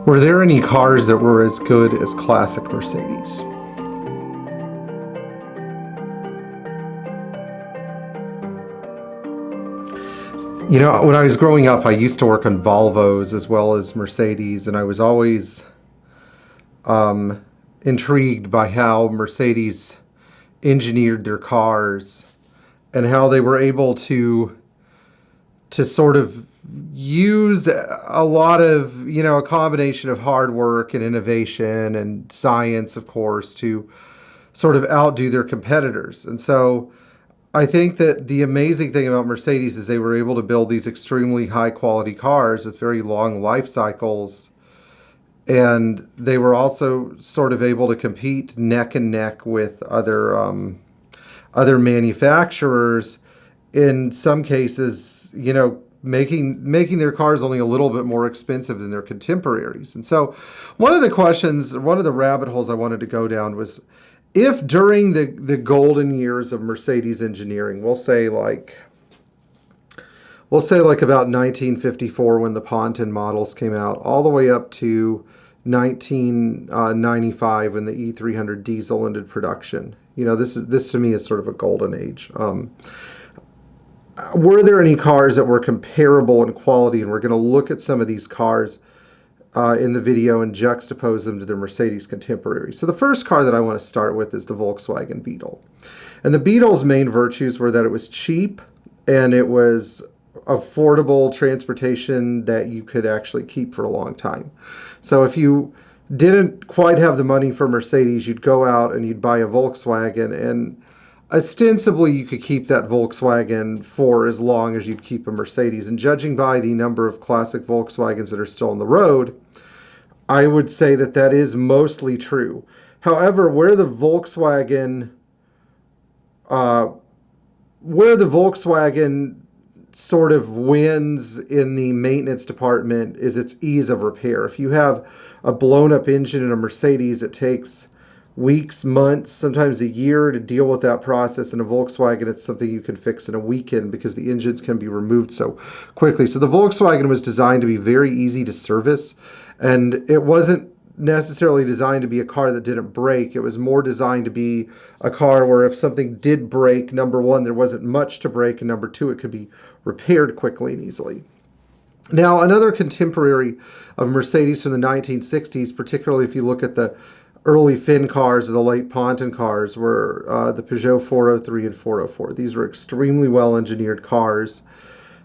Were there any cars that were as good as Classic Mercedes? You know, when I was growing up, I used to work on Volvos as well as Mercedes, and I was always intrigued by how Mercedes engineered their cars and how they were able to sort of use a lot of, you know, a combination of hard work and innovation and science, of course, to sort of outdo their competitors. And so I think that the amazing thing about Mercedes is they were able to build these extremely high quality cars with very long life cycles. And they were also sort of able to compete neck and neck with other manufacturers. In some cases, you know, making their cars only a little bit more expensive than their contemporaries. And so one of the rabbit holes I wanted to go down was, if during the golden years of Mercedes engineering, we'll say like about 1954 when the Ponton models came out, all the way up to 1995 when the E300 diesel entered production. You know, this to me is sort of a golden age. Were there any cars that were comparable in quality? And we're going to look at some of these cars in the video and juxtapose them to their Mercedes contemporaries. So the first car that I want to start with is the Volkswagen Beetle. And the Beetle's main virtues were that it was cheap and it was affordable transportation that you could actually keep for a long time. So if you didn't quite have the money for Mercedes, you'd go out and you'd buy a Volkswagen, and ostensibly you could keep that Volkswagen for as long as you'd keep a Mercedes. And judging by the number of classic Volkswagens that are still on the road, I would say that that is mostly true. However, where the Volkswagen sort of wins in the maintenance department is its ease of repair. If you have a blown up engine in a Mercedes, it takes weeks, months, sometimes a year to deal with that process. In a Volkswagen, it's something you can fix in a weekend because the engines can be removed so quickly. So the Volkswagen was designed to be very easy to service, and it wasn't necessarily designed to be a car that didn't break. It was more designed to be a car where if something did break, number one, there wasn't much to break, and number two, it could be repaired quickly and easily. Now, another contemporary of Mercedes from the 1960s, particularly if you look at the early Finn cars or the late Ponton cars, were the Peugeot 403 and 404. These were extremely well engineered cars.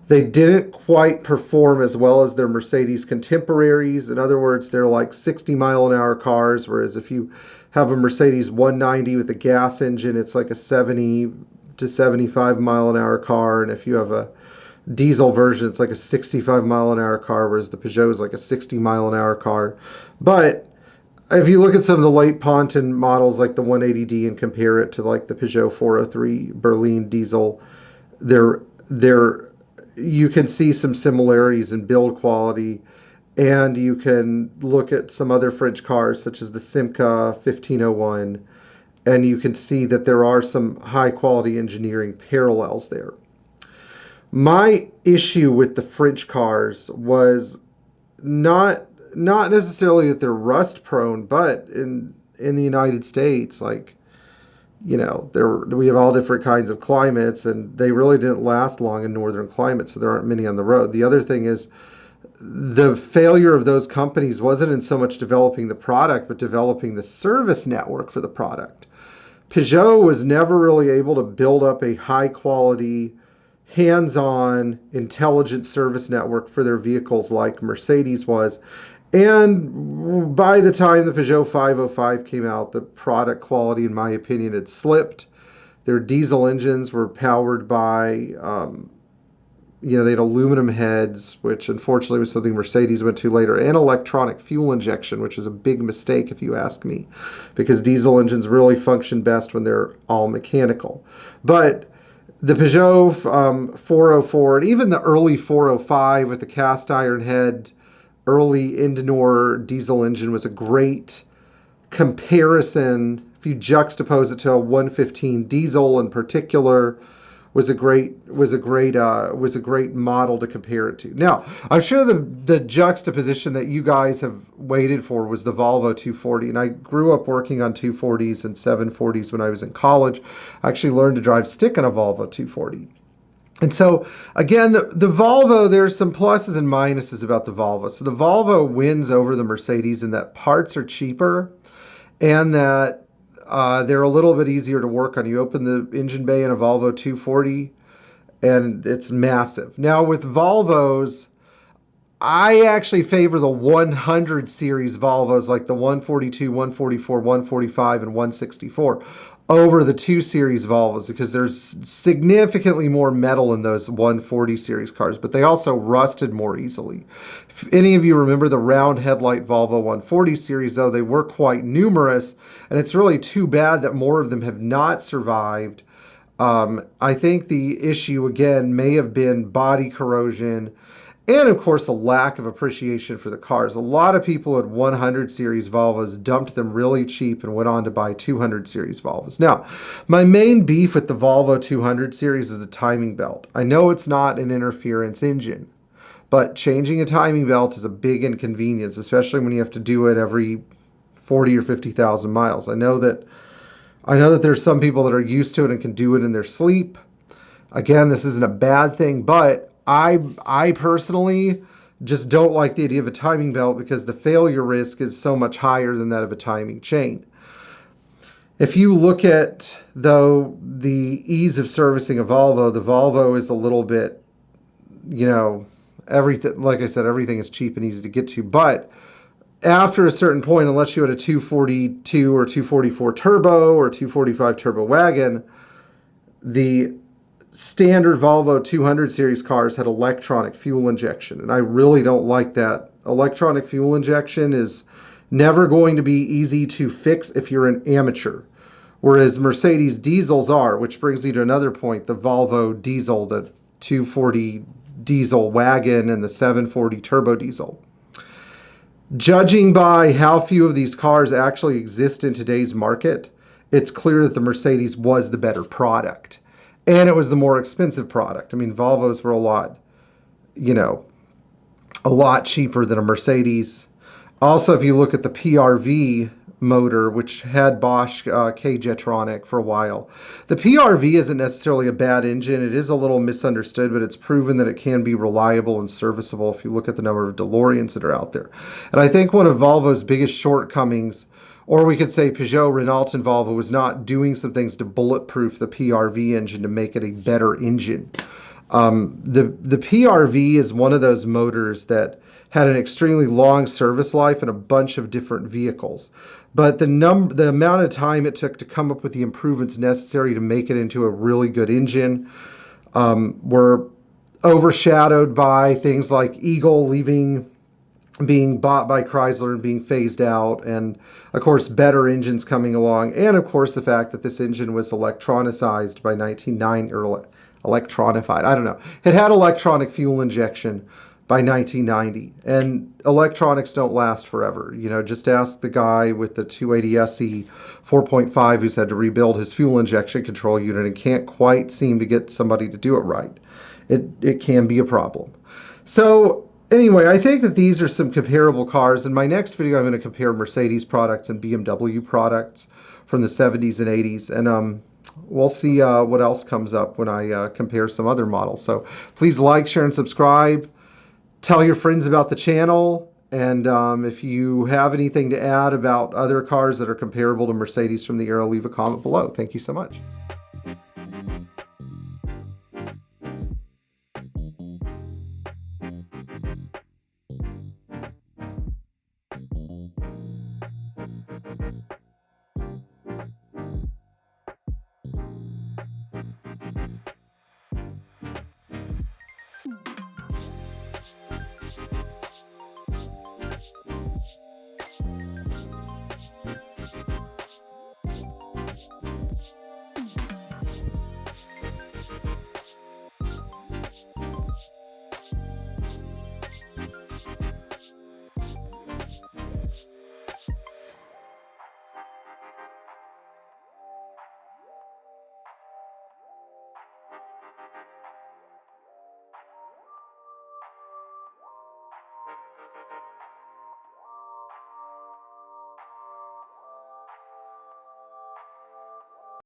They didn't quite perform as well as their Mercedes contemporaries. In other words, they're like 60-mile-an-hour cars, whereas if you have a Mercedes 190 with a gas engine, it's like a 70 to 75-mile-an-hour car. And if you have a diesel version, it's like a 65-mile-an-hour car, whereas the Peugeot is like a 60-mile-an-hour car. But if you look at some of the late Ponton models like the 180D and compare it to like the Peugeot 403 Berlin diesel, you can see some similarities in build quality, and you can look at some other French cars such as the Simca 1501, and you can see that there are some high quality engineering parallels there. My issue with the French cars was not necessarily that they're rust prone, but in the United States, like, you know, we have all different kinds of climates, and they really didn't last long in northern climates, so there aren't many on the road. The other thing is the failure of those companies wasn't in so much developing the product, but developing the service network for the product. Peugeot was never really able to build up a high quality, hands-on, intelligent service network for their vehicles like Mercedes was. And by the time the Peugeot 505 came out, the product quality, in my opinion, had slipped. Their diesel engines were powered by, they had aluminum heads, which unfortunately was something Mercedes went to later, and electronic fuel injection, which was a big mistake if you ask me, because diesel engines really function best when they're all mechanical. But the Peugeot 404 and even the early 405 with the cast iron head, early Indinor diesel engine was a great comparison. If you juxtapose it to a 115 diesel in particular, was a great model to compare it to. Now, I'm sure the juxtaposition that you guys have waited for was the Volvo 240, and I grew up working on 240s and 740s when I was in college. I actually learned to drive stick in a Volvo 240. And so, again, the Volvo, there's some pluses and minuses about the Volvo. So the Volvo wins over the Mercedes in that parts are cheaper and that they're a little bit easier to work on. You open the engine bay in a Volvo 240 and it's massive. Now with Volvos, I actually favor the 100 series Volvos like the 142, 144, 145, and 164 over the 2 series Volvos because there's significantly more metal in those 140 series cars, but they also rusted more easily. If any of you remember the round headlight Volvo 140 series, though, they were quite numerous, and it's really too bad that more of them have not survived. I think the issue, again, may have been body corrosion and, of course, a lack of appreciation for the cars. A lot of people at 100 series Volvos dumped them really cheap and went on to buy 200 series Volvos. Now, my main beef with the Volvo 200 series is the timing belt. I know it's not an interference engine, but changing a timing belt is a big inconvenience, especially when you have to do it every 40 or 50,000 miles. I know that there's some people that are used to it and can do it in their sleep. Again, this isn't a bad thing, but I personally just don't like the idea of a timing belt because the failure risk is so much higher than that of a timing chain. If you look at, though, the ease of servicing a Volvo, the Volvo is a little bit, everything, like I said, everything is cheap and easy to get to. But after a certain point, unless you had a 242 or 244 turbo or 245 turbo wagon, the standard Volvo 200 series cars had electronic fuel injection, and I really don't like that. Electronic fuel injection is never going to be easy to fix if you're an amateur, whereas Mercedes diesels are, which brings me to another point, the Volvo diesel, the 240 diesel wagon and the 740 turbo diesel. Judging by how few of these cars actually exist in today's market, it's clear that the Mercedes was the better product. And it was the more expensive product. I mean, Volvos were a lot cheaper than a Mercedes. Also, if you look at the PRV motor, which had Bosch K-Jetronic for a while, the PRV isn't necessarily a bad engine. It is a little misunderstood, but it's proven that it can be reliable and serviceable if you look at the number of DeLoreans that are out there. And I think one of Volvo's biggest shortcomings, or we could say Peugeot, Renault, and Volvo, was not doing some things to bulletproof the PRV engine to make it a better engine. The PRV is one of those motors that had an extremely long service life in a bunch of different vehicles. But the amount of time it took to come up with the improvements necessary to make it into a really good engine were overshadowed by things like Eagle being bought by Chrysler and being phased out, and of course better engines coming along, and of course the fact that this engine was electronicized by 1990, or electronified, I don't know. It had electronic fuel injection by 1990, and electronics don't last forever. Just ask the guy with the 280 SE 4.5 who's had to rebuild his fuel injection control unit and can't quite seem to get somebody to do it right. It can be a problem. So anyway, I think that these are some comparable cars. In my next video, I'm going to compare Mercedes products and BMW products from the 70s and 80s. And we'll see what else comes up when I compare some other models. So please like, share, and subscribe. Tell your friends about the channel. And if you have anything to add about other cars that are comparable to Mercedes from the era, leave a comment below. Thank you so much.